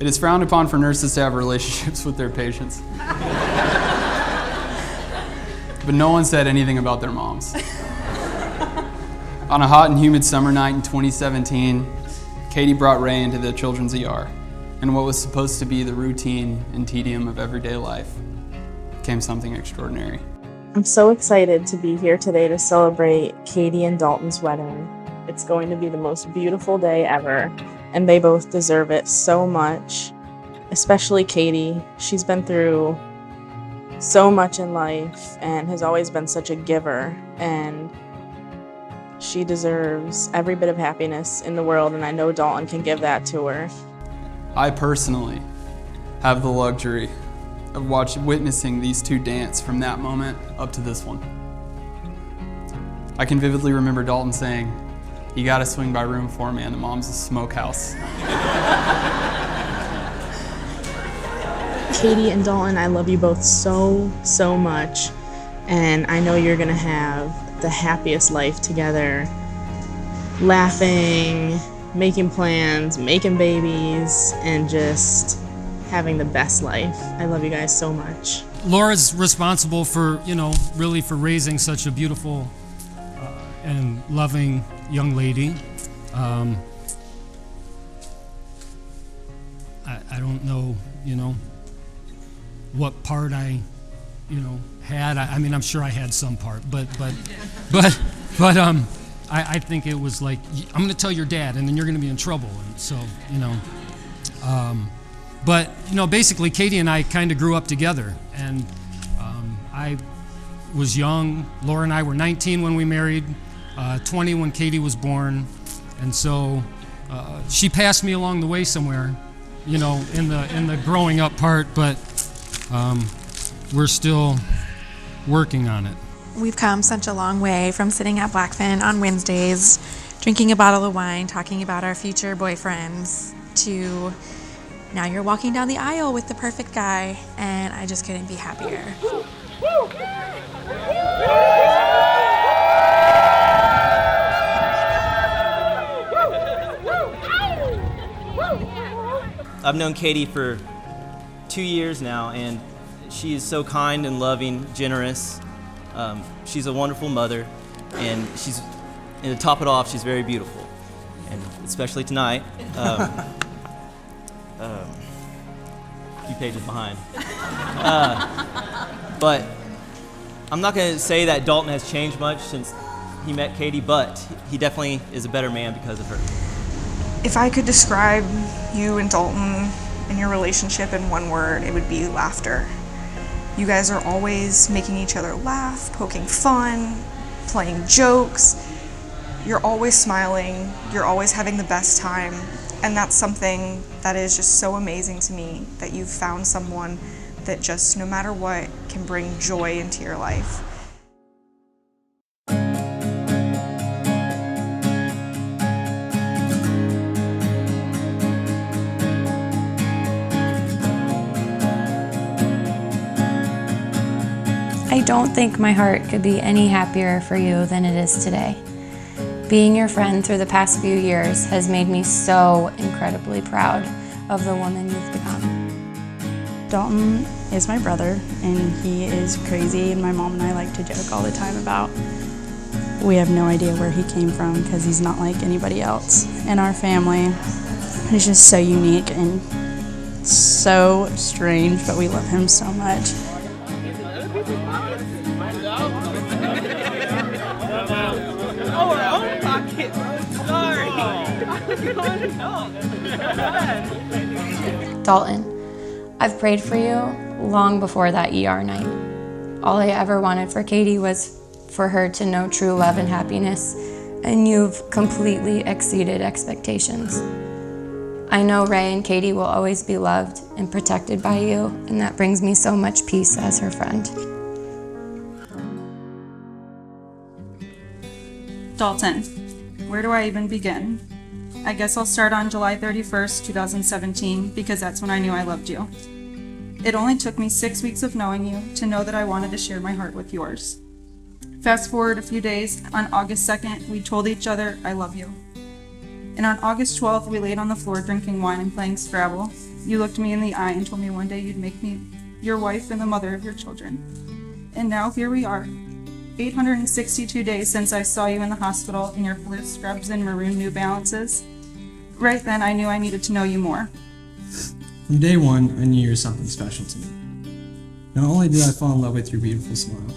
It is frowned upon for nurses to have relationships with their patients. But no one said anything about their moms. On a hot and humid summer night in 2017, Katie brought Ray into the children's ER, and what was supposed to be the routine and tedium of everyday life became something extraordinary. I'm so excited to be here today to celebrate Katie and Dalton's wedding. It's going to be the most beautiful day ever, and they both deserve it so much, especially Katie. She's been through so much in life and has always been such a giver, and she deserves every bit of happiness in the world, and I know Dalton can give that to her. I personally have the luxury of witnessing these two dance from that moment up to this one. I can vividly remember Dalton saying, "You gotta swing by room 4, man, the mom's a smokehouse." Katie and Dalton, I love you both so, so much, and I know you're gonna have the happiest life together, laughing, making plans, making babies, and just having the best life. I love you guys so much. Laura's responsible for, really for raising such a beautiful and loving young lady. I don't know, what part I had. I'm sure I had some part, but I think it was like, I'm gonna tell your dad and then you're gonna be in trouble. And so, basically Katie and I kind of grew up together, and I was young. Laura and I were 19 when we married, 20 when Katie was born, and so she passed me along the way somewhere, in the growing up part, but we're still working on it. We've come such a long way from sitting at Blackfin on Wednesdays, drinking a bottle of wine, talking about our future boyfriends, to now you're walking down the aisle with the perfect guy, and I just couldn't be happier. I've known Katie for 2 years now, and she is so kind and loving, generous. She's a wonderful mother, and to top it off, she's very beautiful, and especially tonight. A few pages behind. But I'm not going to say that Dalton has changed much since he met Katie, but he definitely is a better man because of her. If I could describe you and Dalton and your relationship in one word, it would be laughter. You guys are always making each other laugh, poking fun, playing jokes. You're always smiling, you're always having the best time, and that's something that is just so amazing to me, that you've found someone that just, no matter what, can bring joy into your life. I don't think my heart could be any happier for you than it is today. Being your friend through the past few years has made me so incredibly proud of the woman you've become. Dalton is my brother, and he is crazy, and my mom and I like to joke all the time about we have no idea where he came from because he's not like anybody else in our family. He's just so unique and so strange, but we love him so much. Oh, our own pocket. Sorry. Dalton, I've prayed for you long before that ER night. All I ever wanted for Katie was for her to know true love and happiness, and you've completely exceeded expectations. I know Ray and Katie will always be loved and protected by you, and that brings me so much peace as her friend. Dalton, where do I even begin? I guess I'll start on July 31st, 2017, because that's when I knew I loved you. It only took me 6 weeks of knowing you to know that I wanted to share my heart with yours. Fast forward a few days, on August 2nd, we told each other, I love you. And on August 12th, we laid on the floor drinking wine and playing Scrabble. You looked me in the eye and told me one day you'd make me your wife and the mother of your children. And now here we are, 862 days since I saw you in the hospital in your blue scrubs and maroon New Balances. Right then, I knew I needed to know you more. From day one, I knew you were something special to me. Not only did I fall in love with your beautiful smile,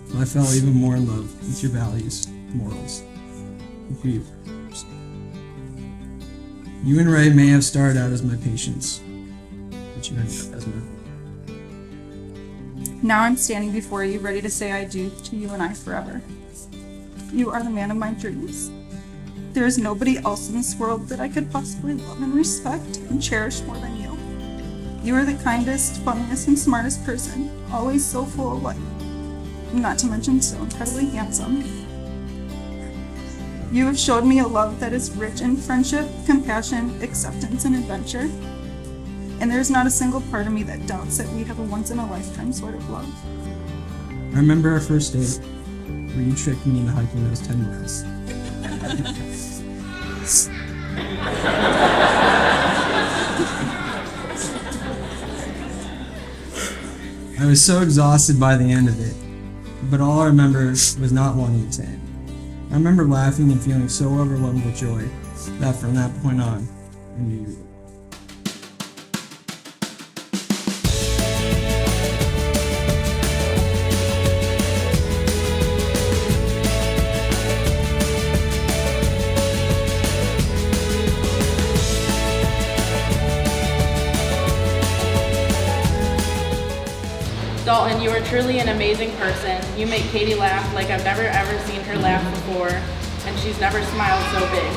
but I fell even more in love with your values, morals, and who you are. You and Ray may have started out as my patients, but you ended up as my. Now I'm standing before you, ready to say I do to you and I forever. You are the man of my dreams. There is nobody else in this world that I could possibly love and respect and cherish more than you. You are the kindest, funniest, and smartest person, always so full of life, not to mention so incredibly handsome. You have showed me a love that is rich in friendship, compassion, acceptance, and adventure. And there is not a single part of me that doubts that we have a once-in-a-lifetime sort of love. I remember our first date, where you tricked me into hiking those 10 miles. I was so exhausted by the end of it, but all I remember was not wanting it to end. I remember laughing and feeling so overwhelmed with joy that from that point on, I knew you were. Dalton, you are truly an amazing person. You make Katie laugh like I've never ever seen her laugh before, and she's never smiled so big.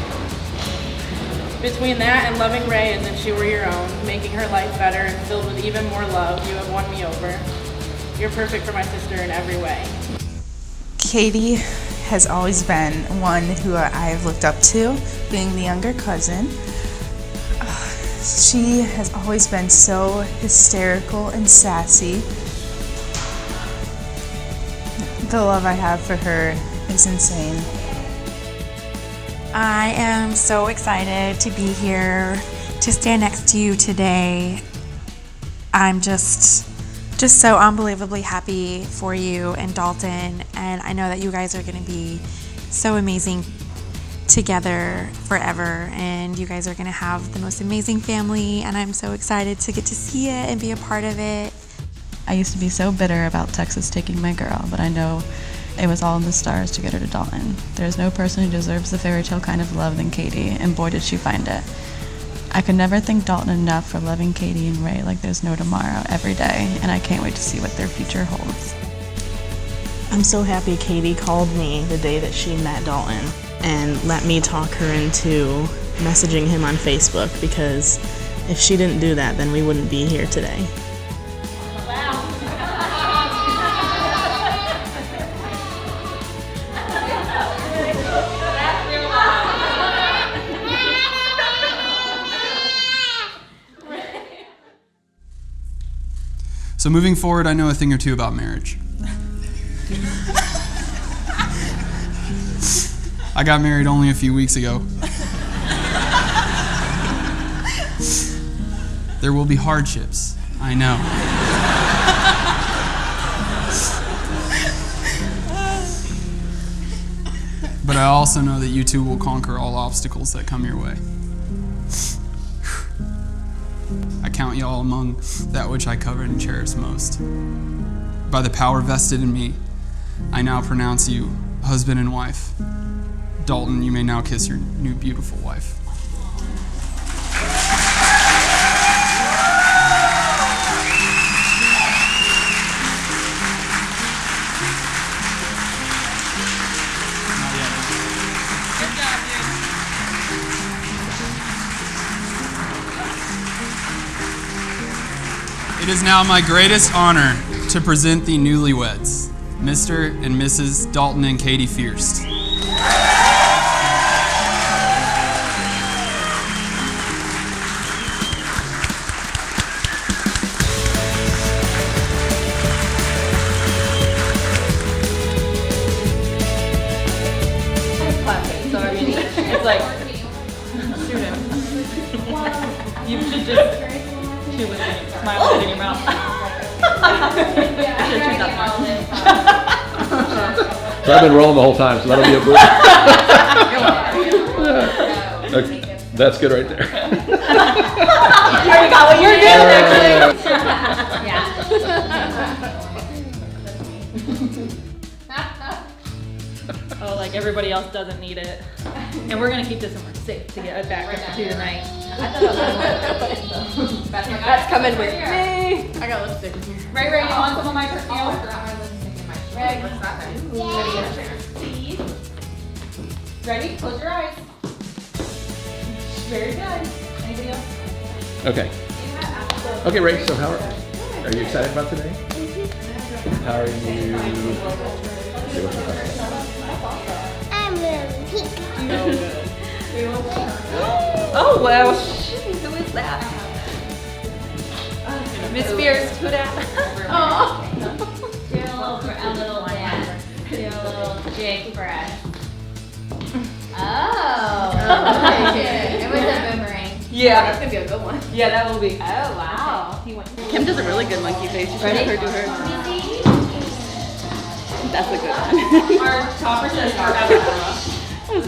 Between that and loving Ray as if she were your own, making her life better and filled with even more love, you have won me over. You're perfect for my sister in every way. Katie has always been one who I have looked up to, being the younger cousin. She has always been so hysterical and sassy. The love I have for her is insane. I am so excited to be here to stand next to you today. I'm just so unbelievably happy for you and Dalton, and I know that you guys are going to be so amazing together forever, and you guys are going to have the most amazing family, and I'm so excited to get to see it and be a part of it. I used to be so bitter about Texas taking my girl, but I know it was all in the stars to get her to Dalton. There's no person who deserves the fairy tale kind of love than Katie, and boy did she find it. I could never thank Dalton enough for loving Katie and Ray like there's no tomorrow every day, and I can't wait to see what their future holds. I'm so happy Katie called me the day that she met Dalton and let me talk her into messaging him on Facebook, because if she didn't do that, then we wouldn't be here today. So moving forward, I know a thing or two about marriage. I got married only a few weeks ago. There will be hardships, I know. But I also know that you two will conquer all obstacles that come your way. I count y'all among that which I covet and cherish most. By the power vested in me, I now pronounce you husband and wife. Dalton, you may now kiss your new beautiful wife. It is now my greatest honor to present the newlyweds, Mr. and Mrs. Dalton and Katie Fierst. So I mean, it's like She was smiling in your mouth. So I've been rolling the whole time, so that'll be a blue. Okay, that's good right there. You already got what you're doing, actually. Oh, like everybody else doesn't need it. And we're gonna keep this somewhere safe to get it back to tonight. That's coming with me. I got lipstick in here. Ray, you want some of my perfume? Ready? Close your eyes. Very good. Anybody else? Okay. Okay, Ray, so how are you excited about today? How are you? I'm really pink. Oh, well, who is that? Miss Fierst, who that? Oh. Do a little dance. Do a little jig for us. Oh. Okay. It was a boomerang. Yeah. That's gonna be a good one. Yeah, that will be. Oh, wow. Kim does a really good monkey face. You should Ready? have her do her. That's a good one. Our topper says forever.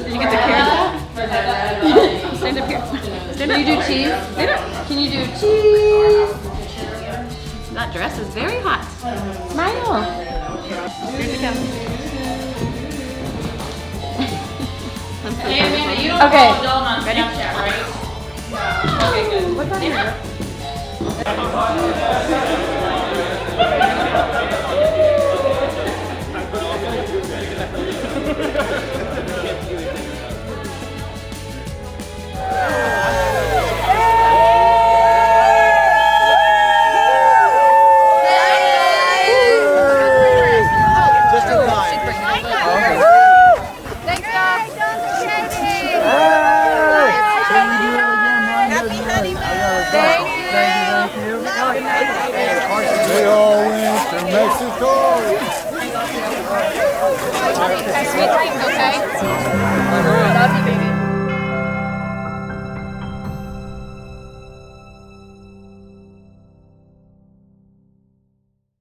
You get the carrot. Stand up here. Stand up. Can you do cheese? Stand up. Can you do cheese? That dress is very hot. Smile. Here's the camera. Hey, Amanda, you don't Okay. follow Dalton on Snapchat, right? Okay, good. What's on here? They all went to Mexico. Sweet dreams, okay?